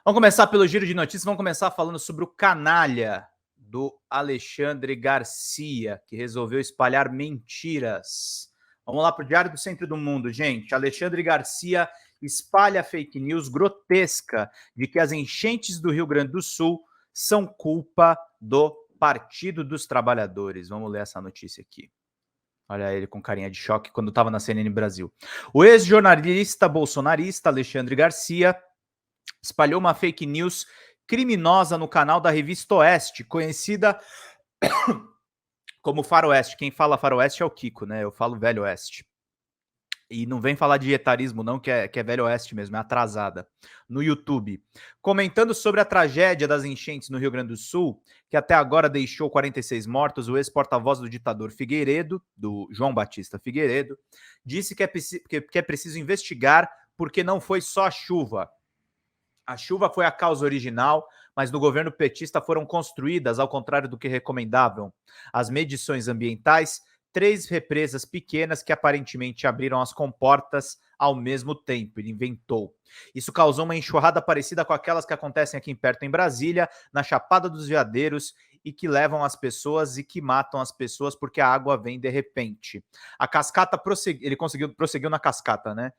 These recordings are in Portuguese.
Vamos começar pelo giro de notícias, vamos começar falando sobre o canalha do Alexandre Garcia, que resolveu espalhar mentiras. Vamos lá para o Diário do Centro do Mundo, gente. Alexandre Garcia espalha fake news grotesca de que as enchentes do Rio Grande do Sul são culpa do Partido dos Trabalhadores. Vamos ler essa notícia aqui. Olha ele com carinha de choque quando estava na CNN Brasil. O ex-jornalista bolsonarista Alexandre Garcia espalhou uma fake news criminosa no canal da Revista Oeste, conhecida como Faroeste. Quem fala Faroeste é o Kiko, né? Eu falo Velho Oeste. E não vem falar de etarismo não, que é Velho Oeste mesmo, é atrasada. No YouTube. Comentando sobre a tragédia das enchentes no Rio Grande do Sul, que até agora deixou 46 mortos, o ex-porta-voz do ditador Figueiredo, do João Batista Figueiredo, disse que é preciso investigar porque não foi só a chuva. A chuva foi a causa original, mas no governo petista foram construídas, ao contrário do que recomendavam as medições ambientais, 3 represas pequenas que aparentemente abriram as comportas ao mesmo tempo. Ele inventou. Isso causou uma enxurrada parecida com aquelas que acontecem aqui perto em Brasília, na Chapada dos Veadeiros, e que levam as pessoas e que matam as pessoas porque a água vem de repente. A cascata prosseguiu na cascata, né?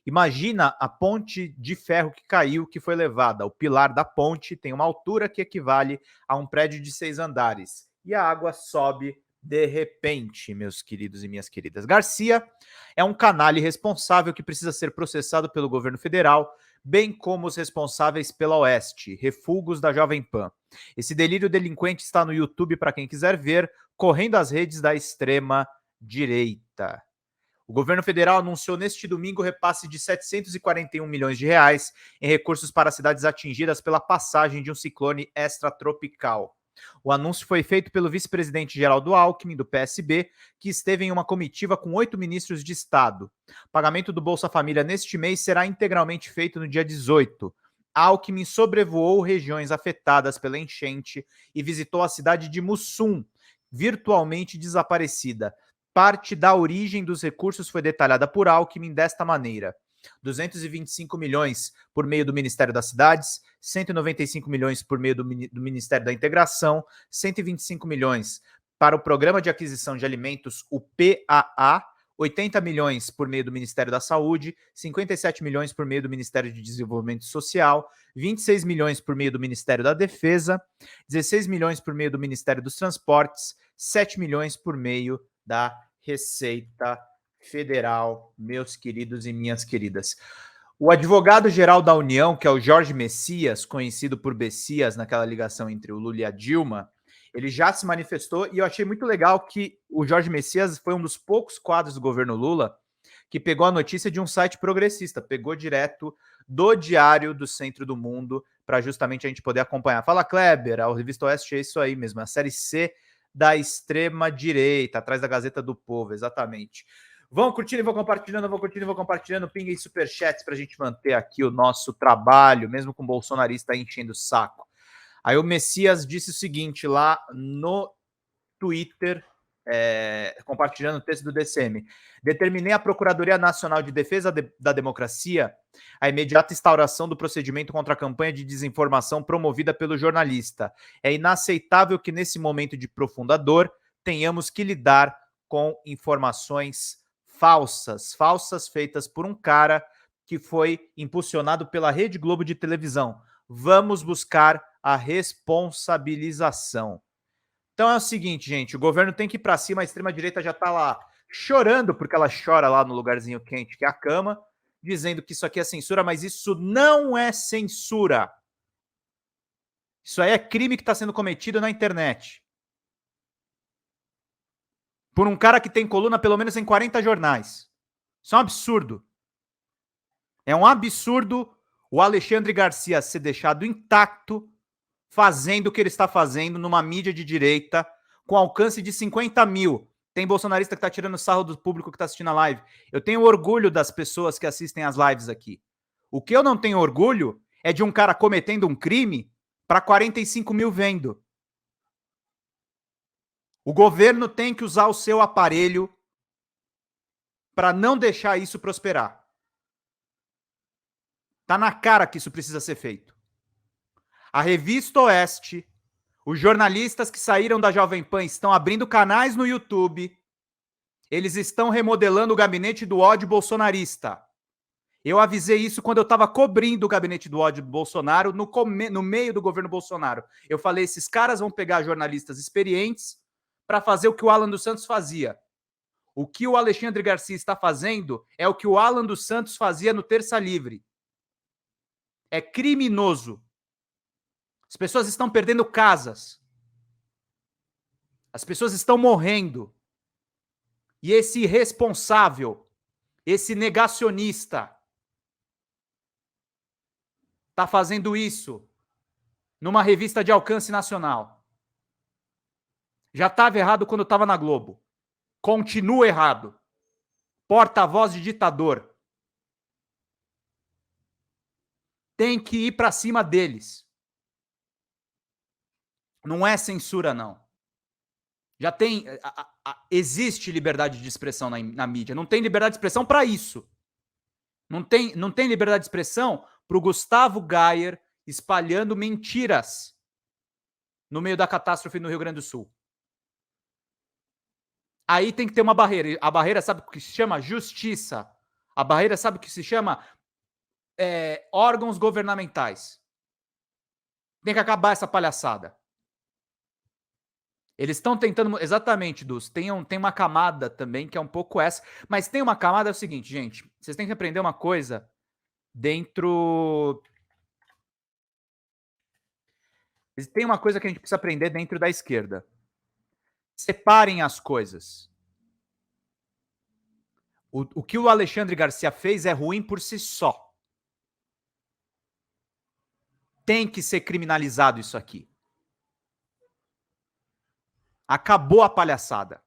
Imagina a ponte de ferro que caiu, que foi levada. O pilar da ponte tem uma altura que equivale a um prédio de 6 andares. E a água sobe de repente, meus queridos e minhas queridas. Garcia é um canalha irresponsável que precisa ser processado pelo governo federal, bem como os responsáveis pela Oeste, refugos da Jovem Pan. Esse delírio delinquente está no YouTube para quem quiser ver, correndo as redes da extrema direita. O governo federal anunciou neste domingo o repasse de 741 milhões de reais em recursos para cidades atingidas pela passagem de um ciclone extratropical. O anúncio foi feito pelo vice-presidente Geraldo Alckmin, do PSB, que esteve em uma comitiva com 8 ministros de Estado. O pagamento do Bolsa Família neste mês será integralmente feito no dia 18. Alckmin sobrevoou regiões afetadas pela enchente e visitou a cidade de Mussum, virtualmente desaparecida. Parte da origem dos recursos foi detalhada por Alckmin desta maneira: 225 milhões por meio do Ministério das Cidades, 195 milhões por meio do Ministério da Integração, 125 milhões para o Programa de Aquisição de Alimentos, o PAA, 80 milhões por meio do Ministério da Saúde, 57 milhões por meio do Ministério de Desenvolvimento Social, 26 milhões por meio do Ministério da Defesa, 16 milhões por meio do Ministério dos Transportes, 7 milhões por meio da Receita Federal, meus queridos e minhas queridas. O advogado-geral da União, que é o Jorge Messias, conhecido por Bessias naquela ligação entre o Lula e a Dilma, ele já se manifestou e eu achei muito legal que o Jorge Messias foi um dos poucos quadros do governo Lula que pegou a notícia de um site progressista, pegou direto do Diário do Centro do Mundo para justamente a gente poder acompanhar. Fala, Kleber, a Revista Oeste é isso aí mesmo, a série C da extrema direita, atrás da Gazeta do Povo, exatamente. Vão curtindo e vão compartilhando, pinguem superchats para a gente manter aqui o nosso trabalho, mesmo com o bolsonarista enchendo o saco. Aí o Messias disse o seguinte lá no Twitter, compartilhando o texto do DCM. Determinei à Procuradoria Nacional de Defesa da Democracia a imediata instauração do procedimento contra a campanha de desinformação promovida pelo jornalista. É inaceitável que, nesse momento de profunda dor, tenhamos que lidar com informações falsas feitas por um cara que foi impulsionado pela Rede Globo de televisão. Vamos buscar a responsabilização. Então é o seguinte, gente, o governo tem que ir para cima, a extrema-direita já está lá chorando, porque ela chora lá no lugarzinho quente que é a cama, dizendo que isso aqui é censura, mas isso não é censura. Isso aí é crime que está sendo cometido na internet. Por um cara que tem coluna pelo menos em 40 jornais. Isso é um absurdo. É um absurdo o Alexandre Garcia ser deixado intacto fazendo o que ele está fazendo numa mídia de direita com alcance de 50 mil. Tem bolsonarista que está tirando sarro do público que está assistindo a live. Eu tenho orgulho das pessoas que assistem as lives aqui. O que eu não tenho orgulho é de um cara cometendo um crime para 45 mil vendo. O governo tem que usar o seu aparelho para não deixar isso prosperar. Tá na cara que isso precisa ser feito. A Revista Oeste, os jornalistas que saíram da Jovem Pan estão abrindo canais no YouTube. Eles estão remodelando o gabinete do ódio bolsonarista. Eu avisei isso quando eu estava cobrindo o gabinete do ódio do Bolsonaro no meio do governo Bolsonaro. Eu falei, esses caras vão pegar jornalistas experientes para fazer o que o Alan dos Santos fazia. O que o Alexandre Garcia está fazendo é o que o Alan dos Santos fazia no Terça Livre. É criminoso. As pessoas estão perdendo casas. As pessoas estão morrendo. E esse irresponsável, esse negacionista, está fazendo isso numa revista de alcance nacional. Já estava errado quando estava na Globo. Continua errado. Porta-voz de ditador. Tem que ir para cima deles. Não é censura, não. Já tem... existe liberdade de expressão na mídia. Não tem liberdade de expressão para isso. Não tem liberdade de expressão para o Gustavo Gayer espalhando mentiras no meio da catástrofe no Rio Grande do Sul. Aí tem que ter uma barreira. A barreira sabe o que se chama? Justiça. A barreira sabe o que se chama? Órgãos governamentais. Tem que acabar essa palhaçada. Eles estão tentando... Exatamente, Dus. Tem uma camada também que é um pouco essa. Mas tem uma camada, é o seguinte, gente. Vocês têm que aprender uma coisa dentro... Tem uma coisa que a gente precisa aprender dentro da esquerda. Separem as coisas. O que o Alexandre Garcia fez é ruim por si só. Tem que ser criminalizado isso aqui. Acabou a palhaçada.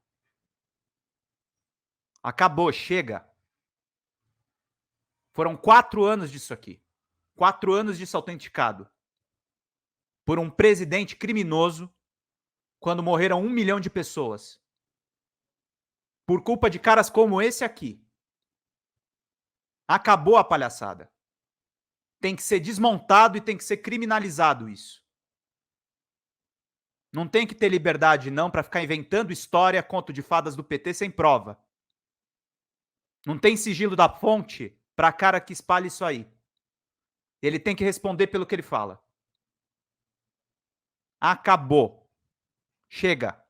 Acabou, chega. Foram 4 anos disso aqui. 4 anos disso autenticado. Por um presidente criminoso, quando morreram 1 milhão de pessoas. Por culpa de caras como esse aqui. Acabou a palhaçada. Tem que ser desmontado e tem que ser criminalizado isso. Não tem que ter liberdade, não, para ficar inventando história, conto de fadas do PT sem prova. Não tem sigilo da fonte para cara que espalha isso aí. Ele tem que responder pelo que ele fala. Acabou. Chega.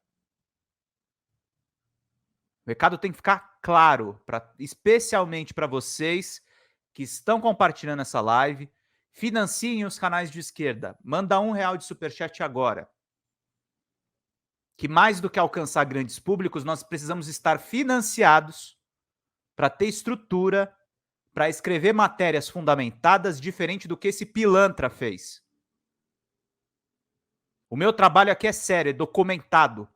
O recado tem que ficar claro, especialmente para vocês que estão compartilhando essa live. Financiem os canais de esquerda. Manda R$1 de superchat agora. Que mais do que alcançar grandes públicos, nós precisamos estar financiados para ter estrutura, para escrever matérias fundamentadas, diferente do que esse pilantra fez. O meu trabalho aqui é sério, é documentado.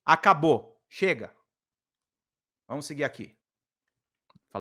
Acabou. Chega. Vamos seguir aqui.